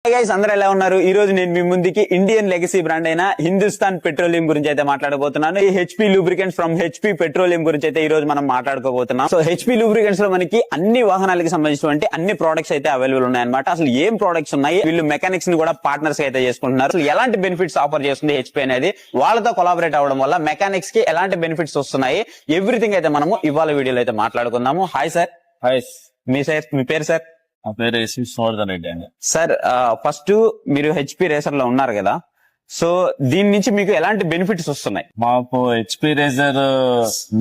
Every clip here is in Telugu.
గైస్ అందరూ ఎలా ఉన్నారు? ఈ రోజు నేను మీ ముందుకి ఇండియన్ లెగసీ బ్రాండ్ అయిన హిందుస్థాన్ పెట్రోలియం గురించి అయితే మాట్లాడబోతున్నాను. ఈ HP lubricants from HP petroleum గురించి అయితే ఈ రోజు మనం మాట్లాడుకోబోతున్నాం. సో హెచ్పీ లూబ్రికెంట్స్ లో మనకి అన్ని వాహనాలకి సంబంధించినటువంటి అన్ని ప్రొడక్ట్స్ అయితే అవైలబుల్ ఉన్నాయన్నమాట. అసలు ఏం ప్రొడక్ట్స్ ఉన్నాయి, వీళ్ళు మెకానిక్స్ ని కూడా పార్ట్నర్స్ అయితే చేసుకుంటున్నారు. అసలు ఎలాంటి బెనిఫిట్స్ ఆఫర్ చేస్తుంది హెచ్పీ అనేది, వాళ్ళతో కొలాబరేట్ అవ్వడం వల్ల మెకానిక్స్ కి ఎలాంటి బెనిఫిట్స్ వస్తున్నాయి, ఎవ్రీథింగ్ అయితే మనము ఇవాళ వీడియోలో అయితే మాట్లాడుకుందాము. Hi sir. హాయ్. మీ పేరు సార్? నా పేరు విష్ణువర్ధన్ రెడ్డి అండి. సార్ ఫస్ట్ మీరు హెచ్పీ రేసర్ లో ఉన్నారు కదా, సో దీని నుంచి మీకు ఎలాంటి బెనిఫిట్స్ వస్తున్నాయి? మాకు హెచ్పీ రేజర్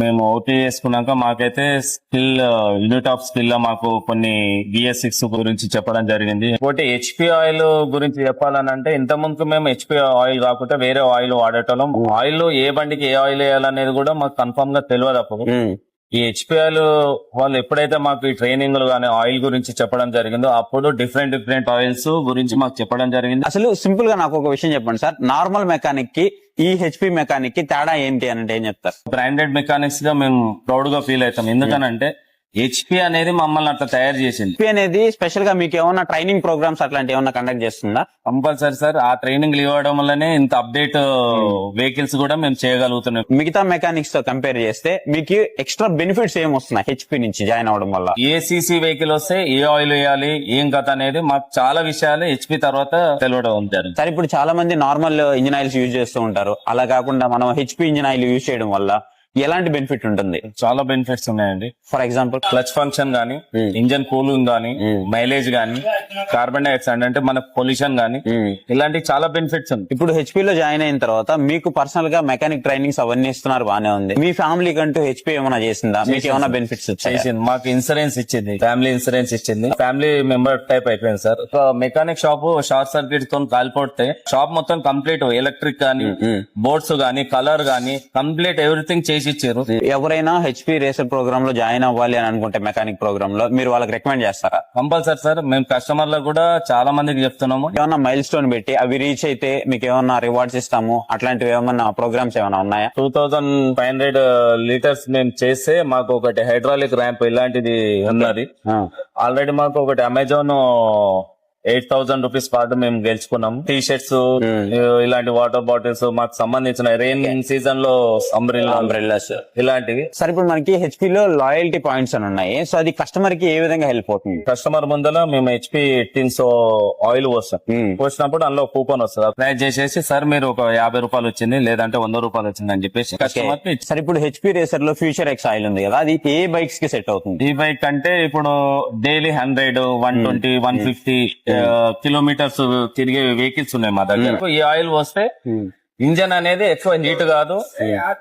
మేము ఓటీ చేసుకున్నాక మాకైతే స్కిల్ యూనిట్ ఆఫ్ స్కిల్ లో మాకు కొన్ని BS6 గురించి చెప్పడం జరిగింది. ఒకటి హెచ్పీ ఆయిల్ గురించి చెప్పాలని అంటే ఇంత ముందుకు మేము హెచ్పీ ఆయిల్ కాకుండా వేరే ఆయిల్ వాడేటోళ్ళం. ఆయిల్ ఏ బండికి ఏ ఆయిల్ వేయాలనేది కూడా మాకు కన్ఫర్మ్ గా తెలియదు. అప్పుడు ఈ హెచ్పిఎల్ వాళ్ళు ఎప్పుడైతే మాకు ఈ ట్రైనింగ్ గానీ ఆయిల్ గురించి చెప్పడం జరిగిందో అప్పుడు డిఫరెంట్ ఆయిల్స్ గురించి మాకు చెప్పడం జరిగింది. అసలు సింపుల్ గా నాకు ఒక విషయం చెప్పండి సార్, నార్మల్ మెకానిక్ కి ఈ హెచ్పీ మెకానిక్ కి తేడా ఏంటి అని అంటే ఏం చెప్తారు? బ్రాండెడ్ మెకానిక్స్ గా మేము ప్రౌడ్ గా ఫీల్ అవుతాం. ఎందుకనంటే హెచ్పీ అనేది మమ్మల్ని అట్లా తయారు చేసింది. హెచ్పీ అనేది స్పెషల్ గా మీకు ఏమన్నా ట్రైనింగ్ ప్రోగ్రామ్స్ అట్లాంటి ఏమన్నా కండక్ట్ చేస్తుందా? Compulsory sir. ఆ ట్రైనింగ్ ఇవ్వడం వల్లనే ఇంత అప్డేట్ వెహికల్స్ కూడా మేము చేయగలుగుతున్నాం. మిగతా మెకానిక్స్ తో కంపేర్ చేస్తే మీకు ఎక్స్ట్రా బెనిఫిట్స్ ఏం వస్తున్నాయి హెచ్పీ నుంచి జాయిన్ అవడం వల్ల? ఏసీసీ వెహికల్ వస్తే ఏ ఆయిల్ వేయాలి, ఏం కథ అనేది మాకు చాలా విషయాలు హెచ్పీ తర్వాత తెలియడం ఉంటారు. సరే, ఇప్పుడు చాలా మంది నార్మల్ ఇంజిన్ ఆయిల్స్ యూజ్ చేస్తూ ఉంటారు. అలా కాకుండా మనం హెచ్పీ ఇంజిన్ ఆయిల్ యూజ్ చేయడం వల్ల ఎలాంటి బెనిఫిట్ ఉంటుంది? చాలా బెనిఫిట్స్ ఉన్నాయండి. ఫర్ ఎగ్జాంపుల్ క్లచ్ ఫంక్షన్ గానీ, ఇంజన్ కూలింగ్ గానీ, మైలేజ్ గానీ, కార్బన్ డైఆక్సైడ్ అంటే మన పొల్యూషన్ గానీ, ఇలాంటి చాలా బెనిఫిట్స్ ఉంది. ఇప్పుడు హెచ్పీ లో జాయిన్ అయిన తర్వాత మీకు పర్సనల్ గా మెకానిక్ ట్రైనింగ్స్ అవన్నీ ఇస్తున్నారు, బానే ఉంది. మీ ఫ్యామిలీ కంటూ హెచ్పీ ఏమైనా చేసిందా? మీకు ఏమైనా బెనిఫిట్స్ చేసింది. మాకు ఇన్సూరెన్స్ ఇచ్చింది, ఫ్యామిలీ ఇన్సూరెన్స్ ఇచ్చింది. ఫ్యామిలీ మెంబర్ టైప్ అయిపోయింది సార్. ఒక మెకానిక్ షాప్ షార్ట్ సర్క్యూట్ తో కాలిపోతే షాప్ మొత్తం కంప్లీట్ ఎలక్ట్రిక్ గానీ, బోర్డ్స్ గానీ, కలర్ గానీ కంప్లీట్ ఎవ్రీథింగ్ చేసి ఇచ్చారు. ఎవరైనా హెచ్పీ రేసర్ ప్రోగ్రామ్ లో జాయిన్ అవ్వాలి అని అనుకుంటే మెకానిక్ ప్రోగ్రామ్ లో మీరు వాళ్ళకి రికమెండ్ చేస్తారా? Compulsory sir. మేము కస్టమర్లకు కూడా చాలా మందికి చెప్తున్నాము. ఏమన్నా మైల్ స్టోన్ పెట్టి అవి రీచ్ అయితే మీకు ఏమన్నా రివార్డ్స్ ఇస్తాము, అట్లాంటివి ఏమన్నా ప్రోగ్రామ్స్ ఏమైనా ఉన్నాయా? 2500 లీటర్స్ మేము చేస్తే మాకు ఒకటి హైడ్రాలిక్ ర్యాంప్ ఇలాంటిది ఉన్నది. ఆల్రెడీ మాకు ఒకటి అమెజాన్ 8000 రూపీస్ పాటు మేము గెలుచుకున్నాం. టీ షర్ట్స్, ఇలాంటి వాటర్ బాటిల్స్, మాకు సంబంధించిన రెయిన్ సీజన్ లో అంబ్రెల్లాస్ ఇలాంటివి. సరే, ఇప్పుడు మనకి హెచ్పీ లో లాయల్టీ పాయింట్స్ అని ఉన్నాయి. సో అది కస్టమర్ కి ఏ విధంగా హెల్ప్ అవుతుంది? కస్టమర్ ముందర మేము హెచ్పీ టిన్స్ ఆయిల్ పోస్తాం. పోసినప్పుడు అందులో కూపన్ వస్తుంది. ప్రైస్ చేసేసి సార్ మీరు ఒక 50 రూపాయలు వచ్చింది, లేదంటే 100 రూపాయలు వచ్చింది అని చెప్పేసి కస్టమర్ కి. సరే, ఇప్పుడు హెచ్పీ రేసర్ లో ఫ్యూచర్ ఎక్స్ ఆయిల్ ఉంది కదా, అది ఏ బైక్స్ కి సెట్ అవుతుంది? ఈ బైక్ అంటే ఇప్పుడు డైలీ 100, 120, 150 కిలోమీటర్స్ తిరిగే వెహికల్స్ ఉన్నాయి మా దగ్గర. ఈ ఆయిల్ వస్తే ఇంజన్ అనేది ఎక్కువ హీట్ కాదు,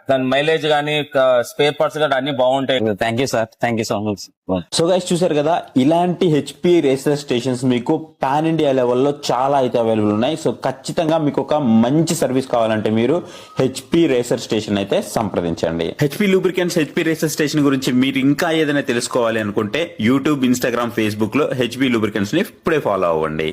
దాని మైలేజ్ గానీ, స్పేర్ పార్ట్స్ గానీ అన్ని బాగుంటాయి. Thank you sir, thank you so much. So guys, చూసారు కదా, ఇలాంటి హెచ్పీ రేసర్ స్టేషన్స్ మీకు పాన్ ఇండియా లెవెల్లో చాలా అయితే అవైలబుల్ ఉన్నాయి. సో ఖచ్చితంగా మీకు ఒక మంచి సర్వీస్ కావాలంటే మీరు హెచ్పీ రేసర్ స్టేషన్ అయితే సంప్రదించండి. HP lubricants HP racer station గురించి మీరు ఇంకా ఏదైనా తెలుసుకోవాలి అనుకుంటే యూట్యూబ్, ఇన్స్టాగ్రామ్, ఫేస్బుక్ లో హెచ్పీ లూబ్రికెంట్స్ ని ఇప్పుడే ఫాలో అవ్వండి.